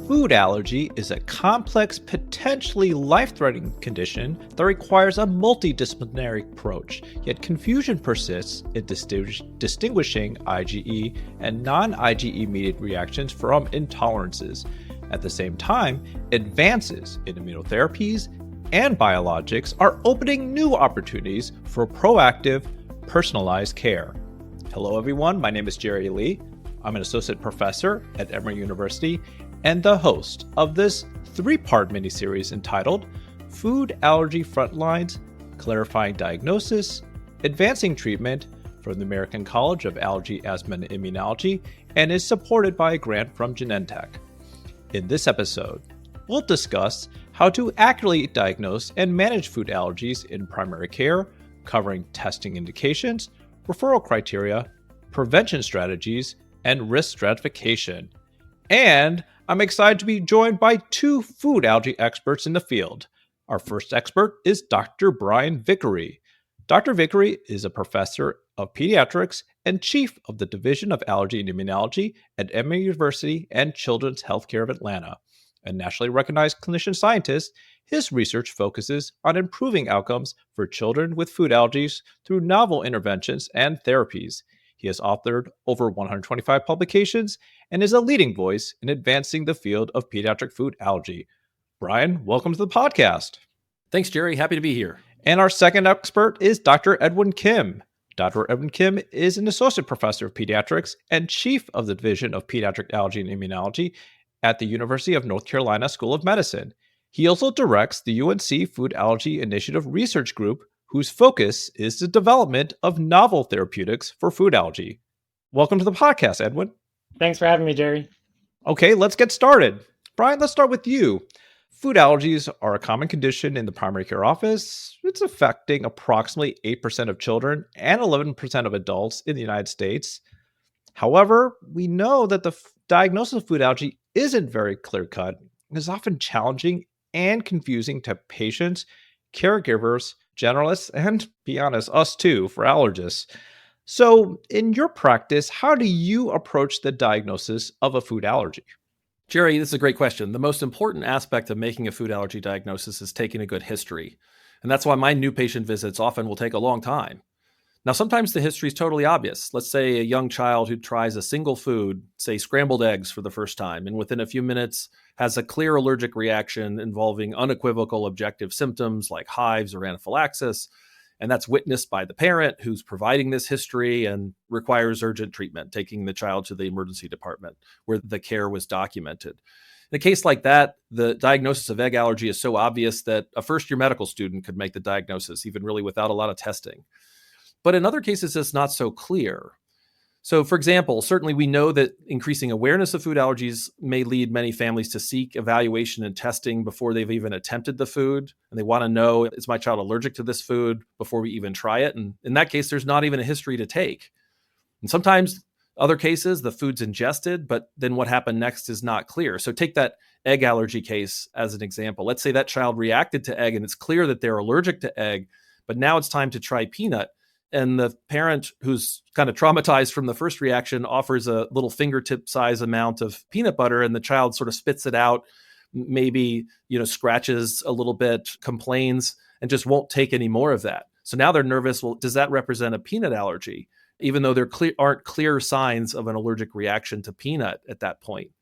Food allergy is a complex, potentially life-threatening condition that requires a multidisciplinary approach, yet confusion persists in distinguishing IgE and non-IgE mediated reactions from intolerances. At the same time, advances in immunotherapies and biologics are opening new opportunities for proactive, personalized care. Hello everyone, my name is Jerry Lee. I'm an associate professor at Emory University and the host of this three-part miniseries entitled Food Allergy Frontlines, Clarifying Diagnosis, Advancing Treatment from the American College of Allergy, Asthma, and Immunology, and is supported by a grant from Genentech. In this episode, we'll discuss how to accurately diagnose and manage food allergies in primary care, covering testing indications, referral criteria, prevention strategies, and risk stratification. And I'm excited to be joined by two food allergy experts in the field. Our first expert is Dr. Brian Vickery. Dr. Vickery is a professor of pediatrics and chief of the Division of Allergy and Immunology at Emory University and Children's Healthcare of Atlanta. A nationally recognized clinician scientist, his research focuses on improving outcomes for children with food allergies through novel interventions and therapies. He has authored over 125 publications and is a leading voice in advancing the field of pediatric food allergy. Brian, welcome to the podcast. Thanks, Jerry. Happy to be here. And our second expert is Dr. Edwin Kim. Dr. Edwin Kim is an associate professor of pediatrics and chief of the Division of Pediatric Allergy and Immunology at the University of North Carolina School of Medicine. He also directs the UNC Food Allergy Initiative Research Group, whose focus is the development of novel therapeutics for food allergy. Welcome to the podcast, Edwin. Thanks for having me, Jerry. Okay, let's get started. Brian, let's start with you. Food allergies are a common condition in the primary care office. It's affecting approximately 8% of children and 11% of adults in the United States. However, we know that the diagnosis of food allergy isn't very clear-cut. It is often challenging and confusing to patients, caregivers, generalists, and, be honest, us too, for allergists. So, in your practice, how do you approach the diagnosis of a food allergy? Jerry, this is a great question. The most important aspect of making a food allergy diagnosis is taking a good history. And that's why my new patient visits often will take a long time. Now, sometimes the history is totally obvious. Let's say a young child who tries a single food, say scrambled eggs for the first time, and within a few minutes has a clear allergic reaction involving unequivocal objective symptoms like hives or anaphylaxis. And that's witnessed by the parent who's providing this history and requires urgent treatment, taking the child to the emergency department where the care was documented. In a case like that, the diagnosis of egg allergy is so obvious that a first-year medical student could make the diagnosis, even really without a lot of testing. But in other cases, it's not so clear. So, for example, certainly we know that increasing awareness of food allergies may lead many families to seek evaluation and testing before they've even attempted the food. And they want to know, is my child allergic to this food before we even try it? And in that case, there's not even a history to take. And sometimes other cases, the food's ingested, but then what happened next is not clear. So take that egg allergy case as an example. Let's say that child reacted to egg and it's clear that they're allergic to egg, but now it's time to try peanut. And the parent who's kind of traumatized from the first reaction offers a little fingertip size amount of peanut butter and the child sort of spits it out, maybe, scratches a little bit, complains, and just won't take any more of that. So now they're nervous. Well, does that represent a peanut allergy? Even though there aren't clear signs of an allergic reaction to peanut at that point.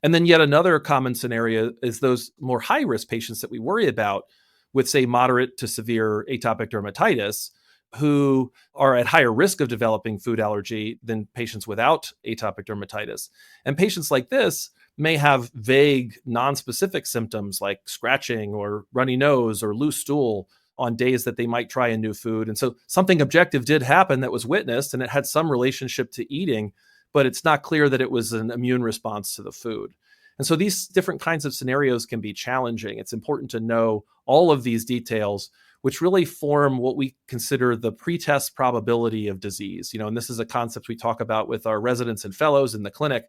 And then yet another common scenario is those more high-risk patients that we worry about with, say, moderate to severe atopic dermatitis, who are at higher risk of developing food allergy than patients without atopic dermatitis. And patients like this may have vague, nonspecific symptoms like scratching or runny nose or loose stool on days that they might try a new food. And so something objective did happen that was witnessed and it had some relationship to eating, but it's not clear that it was an immune response to the food. And so these different kinds of scenarios can be challenging. It's important to know all of these details, which really form what we consider the pretest probability of disease. And this is a concept we talk about with our residents and fellows in the clinic.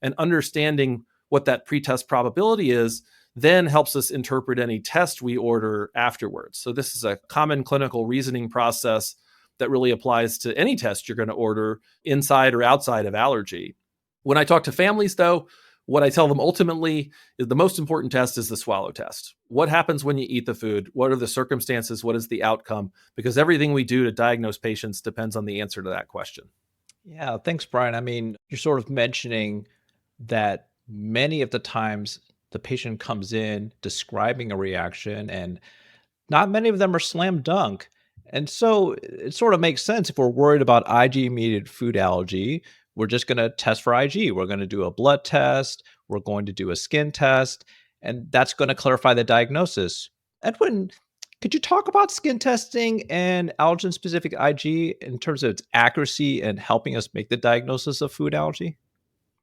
And understanding what that pretest probability is then helps us interpret any test we order afterwards. So this is a common clinical reasoning process that really applies to any test you're going to order inside or outside of allergy. When I talk to families, though, What I tell them ultimately is the most important test is the swallow test. What happens when you eat the food? What are the circumstances? What is the outcome? Because everything we do to diagnose patients depends on the answer to that question. Yeah, thanks, Brian. I mean, you're sort of mentioning that many of the times the patient comes in describing a reaction, and not many of them are slam dunk. And so it sort of makes sense if we're worried about IG mediated food allergy, we're just going to test for IG. We're going to do a blood test, we're going to do a skin test, and that's going to clarify the diagnosis. Edwin, could you talk about skin testing and allergen specific IG in terms of its accuracy and helping us make the diagnosis of food allergy?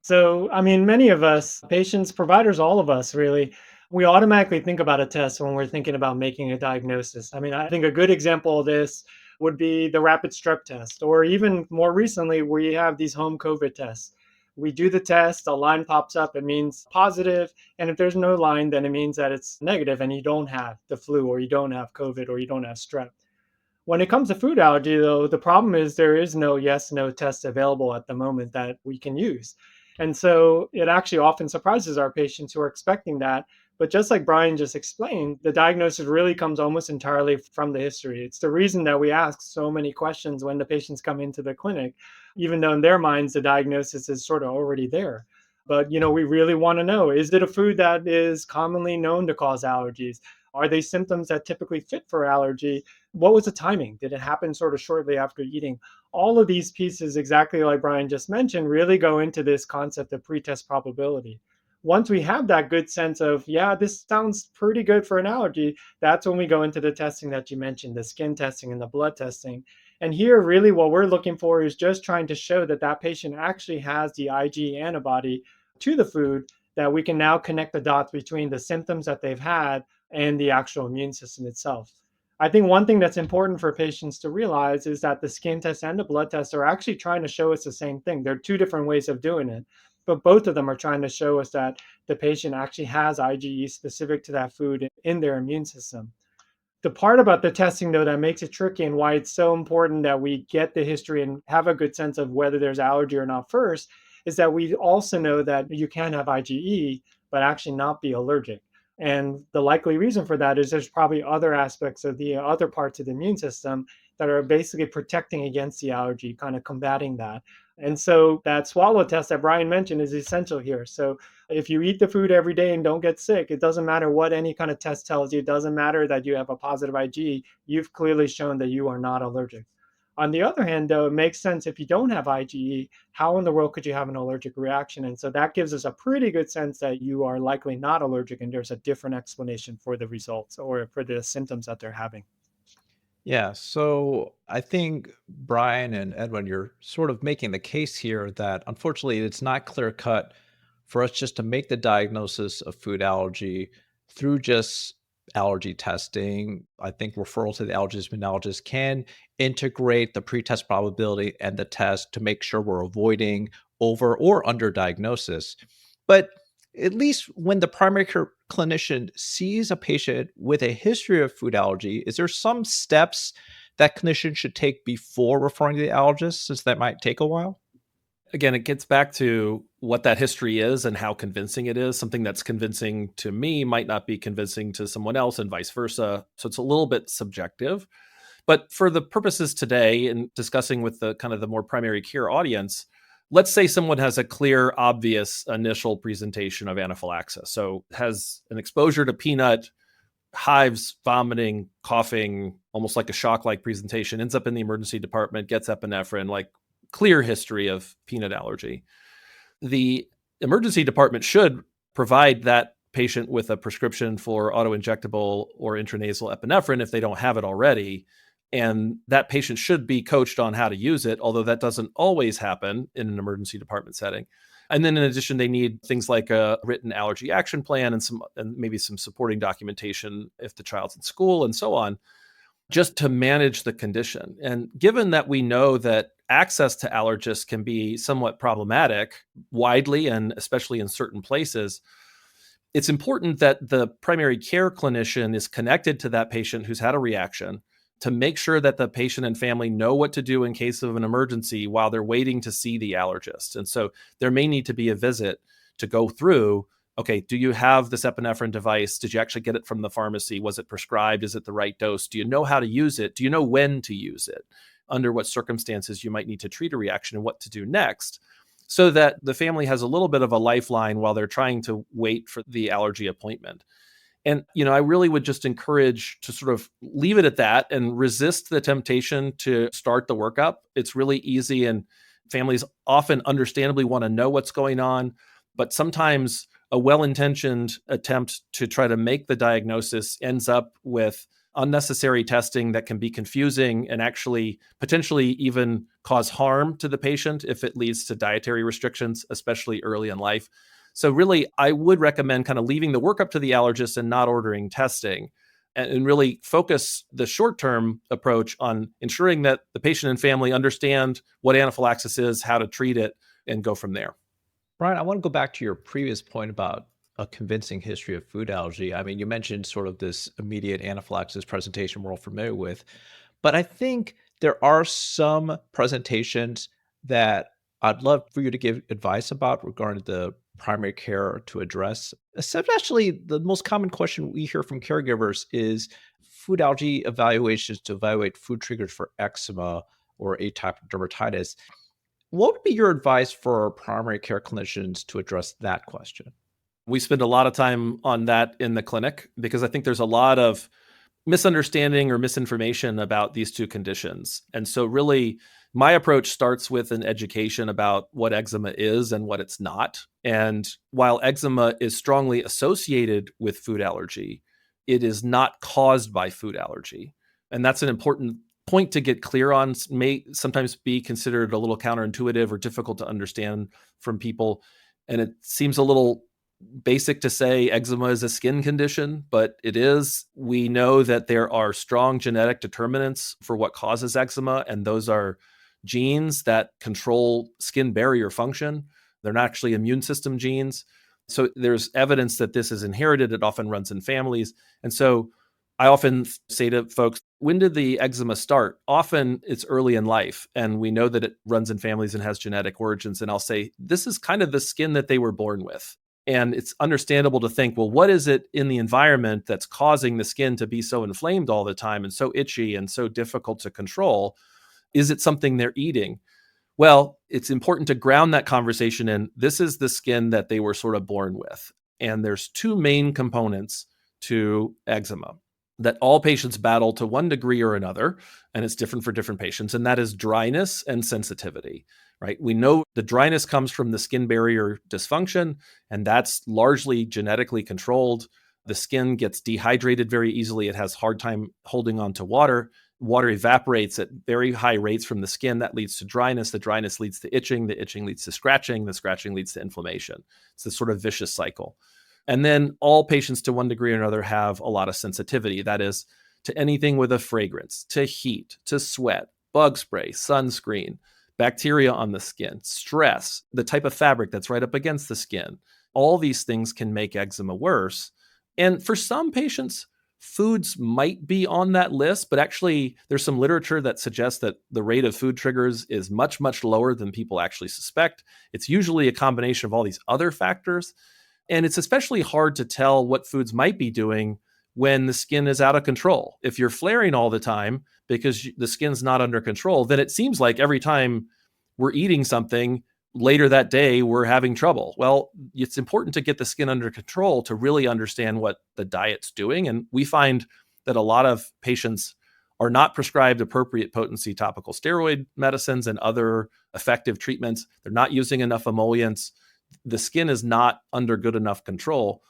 So, I mean, many of us, patients, providers, all of us really, we automatically think about a test when we're thinking about making a diagnosis. I mean, I think a good example of this would be the rapid strep test, or even more recently, we have these home COVID tests. We do the test, a line pops up, it means positive. And if there's no line, then it means that it's negative and you don't have the flu, or you don't have COVID, or you don't have strep. When it comes to food allergy, though, the problem is there is no yes, no test available at the moment that we can use. And so it actually often surprises our patients who are expecting that. But just like Brian just explained, the diagnosis really comes almost entirely from the history. It's the reason that we ask so many questions when the patients come into the clinic, even though in their minds the diagnosis is sort of already there. But we really want to know, is it a food that is commonly known to cause allergies? Are they symptoms that typically fit for allergy? What was the timing? Did it happen sort of shortly after eating? All of these pieces, exactly like Brian just mentioned, really go into this concept of pretest probability. Once we have that good sense of, yeah, this sounds pretty good for an allergy, that's when we go into the testing that you mentioned, the skin testing and the blood testing. And here, really, what we're looking for is just trying to show that that patient actually has the IG antibody to the food, that we can now connect the dots between the symptoms that they've had and the actual immune system itself. I think one thing that's important for patients to realize is that the skin test and the blood test are actually trying to show us the same thing. They're two different ways of doing it, but both of them are trying to show us that the patient actually has IgE specific to that food in their immune system. The part about the testing, though, that makes it tricky and why it's so important that we get the history and have a good sense of whether there's allergy or not first is that we also know that you can have IgE, but actually not be allergic. And the likely reason for that is there's probably other aspects of the other parts of the immune system that are basically protecting against the allergy, kind of combating that. And so that swallow test that Brian mentioned is essential here. So if you eat the food every day and don't get sick, it doesn't matter what any kind of test tells you. It doesn't matter that you have a positive IgE. You've clearly shown that you are not allergic. On the other hand, though, it makes sense if you don't have IgE, how in the world could you have an allergic reaction? And so that gives us a pretty good sense that you are likely not allergic and there's a different explanation for the results or for the symptoms that they're having. Yeah, so I think Brian and Edwin, you're sort of making the case here that unfortunately it's not clear cut for us just to make the diagnosis of food allergy through just allergy testing. I think referral to the allergist immunologist can integrate the pretest probability and the test to make sure we're avoiding over or under diagnosis. But at least when the primary care clinician sees a patient with a history of food allergy, is there some steps that clinician should take before referring to the allergist, since that might take a while? Again, it gets back to what that history is and how convincing it is. Something that's convincing to me might not be convincing to someone else and vice versa. So it's a little bit subjective. But for the purposes today in discussing with the kind of the more primary care audience, let's say someone has a clear, obvious initial presentation of anaphylaxis. So has an exposure to peanut, hives, vomiting, coughing, almost like a shock-like presentation, ends up in the emergency department, gets epinephrine, like clear history of peanut allergy. The emergency department should provide that patient with a prescription for auto-injectable or intranasal epinephrine if they don't have it already. And that patient should be coached on how to use it, although that doesn't always happen in an emergency department setting. And then in addition, they need things like a written allergy action plan and maybe some supporting documentation if the child's in school and so on, just to manage the condition. And given that we know that access to allergists can be somewhat problematic widely and especially in certain places, it's important that the primary care clinician is connected to that patient who's had a reaction to make sure that the patient and family know what to do in case of an emergency while they're waiting to see the allergist. And so there may need to be a visit to go through, okay, do you have this epinephrine device? Did you actually get it from the pharmacy? Was it prescribed? Is it the right dose? Do you know how to use it? Do you know when to use it? Under what circumstances you might need to treat a reaction and what to do next, so that the family has a little bit of a lifeline while they're trying to wait for the allergy appointment. And, I really would just encourage to sort of leave it at that and resist the temptation to start the workup. It's really easy, and families often understandably want to know what's going on, but sometimes a well-intentioned attempt to try to make the diagnosis ends up with unnecessary testing that can be confusing and actually potentially even cause harm to the patient if it leads to dietary restrictions, especially early in life. So really, I would recommend kind of leaving the workup to the allergist and not ordering testing, and really focus the short-term approach on ensuring that the patient and family understand what anaphylaxis is, how to treat it, and go from there. Brian, I want to go back to your previous point about a convincing history of food allergy. I mean, you mentioned sort of this immediate anaphylaxis presentation we're all familiar with, but I think there are some presentations that I'd love for you to give advice about regarding the primary care to address. Especially the most common question we hear from caregivers is food allergy evaluations to evaluate food triggers for eczema or atopic dermatitis. What would be your advice for primary care clinicians to address that question? We spend a lot of time on that in the clinic because I think there's a lot of misunderstanding or misinformation about these two conditions. And so really, my approach starts with an education about what eczema is and what it's not. And while eczema is strongly associated with food allergy, it is not caused by food allergy. And that's an important point to get clear on. May sometimes be considered a little counterintuitive or difficult to understand from people. And it seems a little basic to say eczema is a skin condition, but it is. We know that there are strong genetic determinants for what causes eczema, and those are genes that control skin barrier function. They're not actually immune system genes. So there's evidence that this is inherited. It often runs in families. And so I often say to folks, when did the eczema start? Often it's early in life, and we know that it runs in families and has genetic origins. And I'll say, this is kind of the skin that they were born with. And it's understandable to think, well, what is it in the environment that's causing the skin to be so inflamed all the time and so itchy and so difficult to control? Is it something they're eating? Well, it's important to ground that conversation in this is the skin that they were sort of born with. And there's two main components to eczema that all patients battle to one degree or another, and it's different for different patients, and that is dryness and sensitivity, right? We know the dryness comes from the skin barrier dysfunction, and that's largely genetically controlled. The skin gets dehydrated very easily. It has a hard time holding on to water. Water evaporates at very high rates from the skin. That leads to dryness. The dryness leads to itching. The itching leads to scratching. The scratching leads to inflammation. It's this sort of vicious cycle. And then all patients to one degree or another have a lot of sensitivity. That is to anything with a fragrance, to heat, to sweat, bug spray, sunscreen, bacteria on the skin, stress, the type of fabric that's right up against the skin. All these things can make eczema worse. And for some patients, foods might be on that list, but actually there's some literature that suggests that the rate of food triggers is much, much lower than people actually suspect. It's usually a combination of all these other factors. And it's especially hard to tell what foods might be doing when the skin is out of control. If you're flaring all the time because the skin's not under control, then it seems like every time we're eating something later that day, we're having trouble. Well, it's important to get the skin under control to really understand what the diet's doing. And we find that a lot of patients are not prescribed appropriate potency topical steroid medicines and other effective treatments. They're not using enough emollients. The skin is not under good enough control.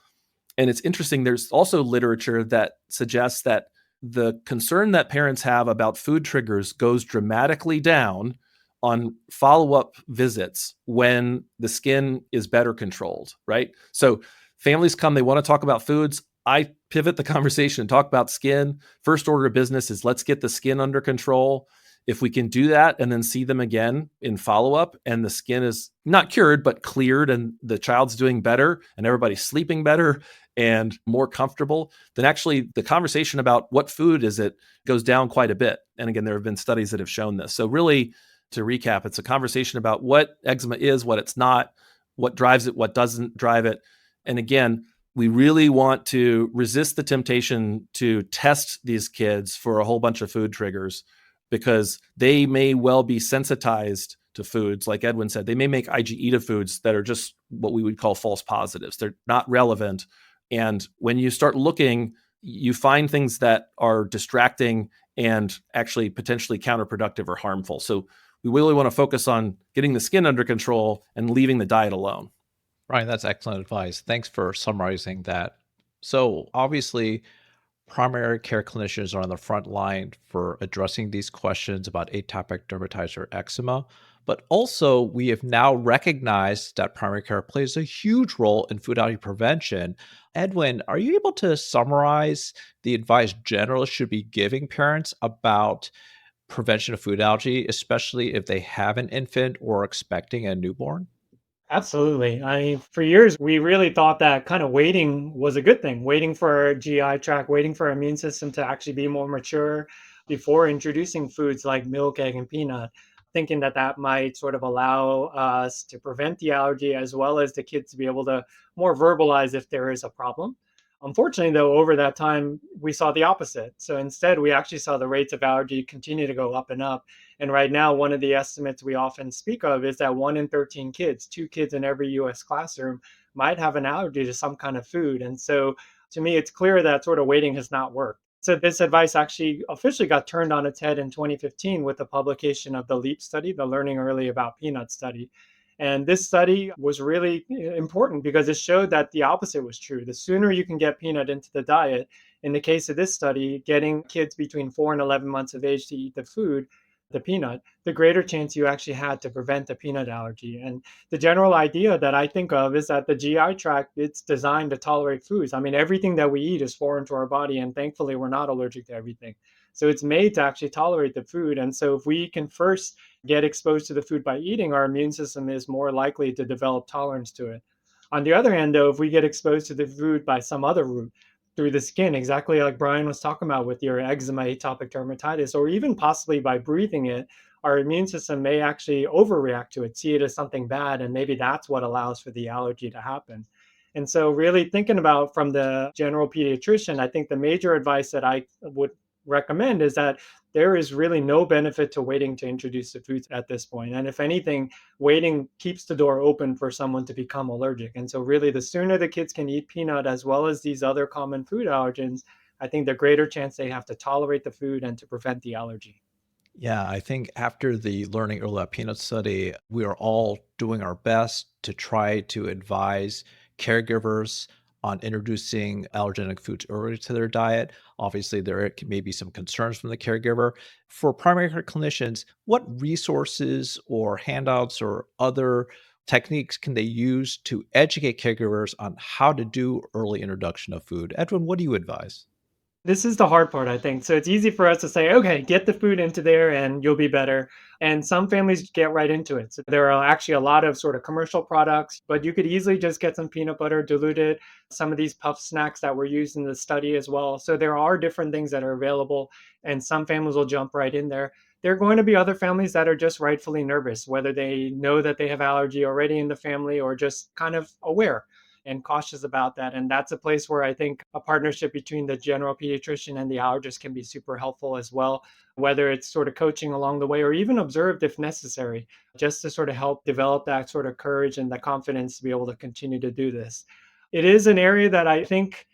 And it's interesting, there's also literature that suggests that the concern that parents have about food triggers goes dramatically down on follow-up visits when the skin is better controlled, right? So families come, they want to talk about foods. I pivot the conversation and talk about skin. First order of business is let's get the skin under control. If we can do that and then see them again in follow-up and the skin is not cured, but cleared and the child's doing better and everybody's sleeping better and more comfortable, then actually the conversation about what food is it goes down quite a bit. And again, there have been studies that have shown this. So really, to recap, it's a conversation about what eczema is, what it's not, what drives it, what doesn't drive it. And again, we really want to resist the temptation to test these kids for a whole bunch of food triggers, because they may well be sensitized to foods. Like Edwin said, they may make IgE to foods that are just what we would call false positives. They're not relevant. And when you start looking, you find things that are distracting and actually potentially counterproductive or harmful. So we really want to focus on getting the skin under control and leaving the diet alone. Ryan, that's excellent advice. Thanks for summarizing that. So, obviously, primary care clinicians are on the front line for addressing these questions about atopic dermatitis or eczema. But also, we have now recognized that primary care plays a huge role in food allergy prevention. Edwin, are you able to summarize the advice generalists should be giving parents about prevention of food allergy, especially if they have an infant or expecting a newborn? Absolutely. I mean, for years, we really thought that kind of waiting was a good thing, waiting for our GI tract, waiting for our immune system to actually be more mature before introducing foods like milk, egg, and peanut, thinking that that might sort of allow us to prevent the allergy as well as the kids to be able to more verbalize if there is a problem. Unfortunately, though, over that time, we saw the opposite. So instead, we actually saw the rates of allergy continue to go up and up. And right now, one of the estimates we often speak of is that 1 in 13 kids, 2 kids in every US classroom, might have an allergy to some kind of food. And so to me, it's clear that sort of waiting has not worked. So this advice actually officially got turned on its head in 2015 with the publication of the LEAP study, the Learning Early About Peanut study. And this study was really important because it showed that the opposite was true. The sooner you can get peanut into the diet, in the case of this study, getting kids between 4 and 11 months of age to eat the food, the peanut, the greater chance you actually had to prevent a peanut allergy. And the general idea that I think of is that the GI tract, it's designed to tolerate foods. I mean, everything that we eat is foreign to our body, and thankfully, we're not allergic to everything. So it's made to actually tolerate the food. And so if we can first get exposed to the food by eating, our immune system is more likely to develop tolerance to it. On the other hand, though, if we get exposed to the food by some other route, through the skin, exactly like Brian was talking about with your eczema, atopic dermatitis, or even possibly by breathing it, our immune system may actually overreact to it, see it as something bad, and maybe that's what allows for the allergy to happen. And so, really thinking about from the general pediatrician, I think the major advice that I would recommend is that there is really no benefit to waiting to introduce the foods at this point. And if anything, waiting keeps the door open for someone to become allergic. And so, really, the sooner the kids can eat peanut as well as these other common food allergens, I think the greater chance they have to tolerate the food and to prevent the allergy. Yeah, I think after the Learning Early About Peanut study, we are all doing our best to try to advise caregivers on introducing allergenic foods early to their diet. Obviously, may be some concerns from the caregiver. For primary care clinicians, what resources or handouts or other techniques can they use to educate caregivers on how to do early introduction of food? Edwin, what do you advise? This is the hard part, I think. So it's easy for us to say, okay, get the food into there and you'll be better. And some families get right into it. So there are actually a lot of sort of commercial products, but you could easily just get some peanut butter diluted, some of these puff snacks that were used in the study as well. So there are different things that are available, and some families will jump right in there. There are going to be other families that are just rightfully nervous, whether they know that they have allergy already in the family or just kind of aware and cautious about that. And that's a place where I think a partnership between the general pediatrician and the allergist can be super helpful as well, whether it's sort of coaching along the way or even observed if necessary, just to sort of help develop that sort of courage and the confidence to be able to continue to do this. It is an area that I think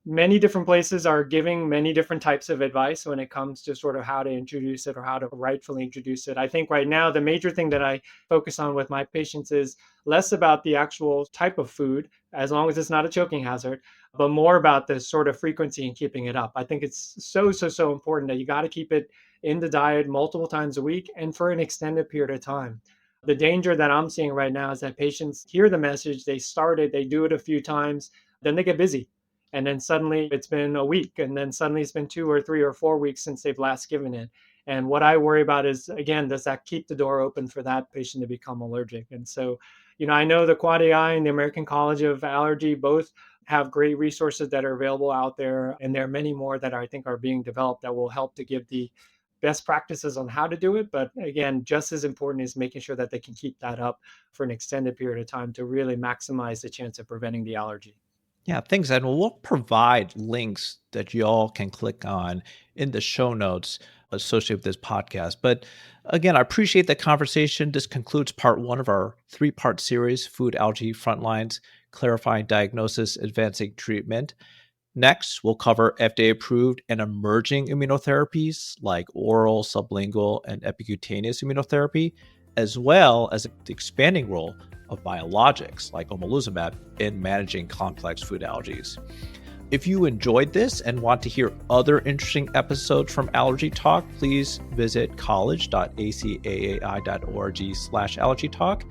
many different places are giving many different types of advice when it comes to sort of how to introduce it or how to rightfully introduce it. I think right now, the major thing that I focus on with my patients is less about the actual type of food, as long as it's not a choking hazard, but more about the sort of frequency and keeping it up. I think it's so important that you got to keep it in the diet multiple times a week and for an extended period of time. The danger that I'm seeing right now is that patients hear the message, they start it, they do it a few times, then they get busy, and then suddenly it's been a week, and then suddenly it's been 2 or 3 or 4 weeks since they've last given it. And what I worry about is, again, does that keep the door open for that patient to become allergic? And so, I know the FACAAI and the American College of Allergy both have great resources that are available out there, and there are many more that I think are being developed that will help to give the best practices on how to do it. But again, just as important is making sure that they can keep that up for an extended period of time to really maximize the chance of preventing the allergy. Yeah, thanks, Ed. We'll provide links that y'all can click on in the show notes associated with this podcast. But again, I appreciate the conversation. This concludes part 1 of our 3-part series, Food Allergy Frontlines, Clarifying Diagnosis, Advancing Treatment. Next, we'll cover FDA-approved and emerging immunotherapies like oral, sublingual, and epicutaneous immunotherapy, as well as the expanding role of biologics like omalizumab in managing complex food allergies. If you enjoyed this and want to hear other interesting episodes from Allergy Talk, please visit college.acaai.org/allergytalk.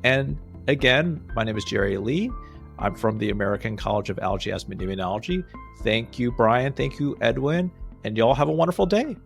And again, my name is Jerry Lee. I'm from the American College of Allergy, Asthma, and Immunology. Thank you, Brian. Thank you, Edwin. And y'all have a wonderful day.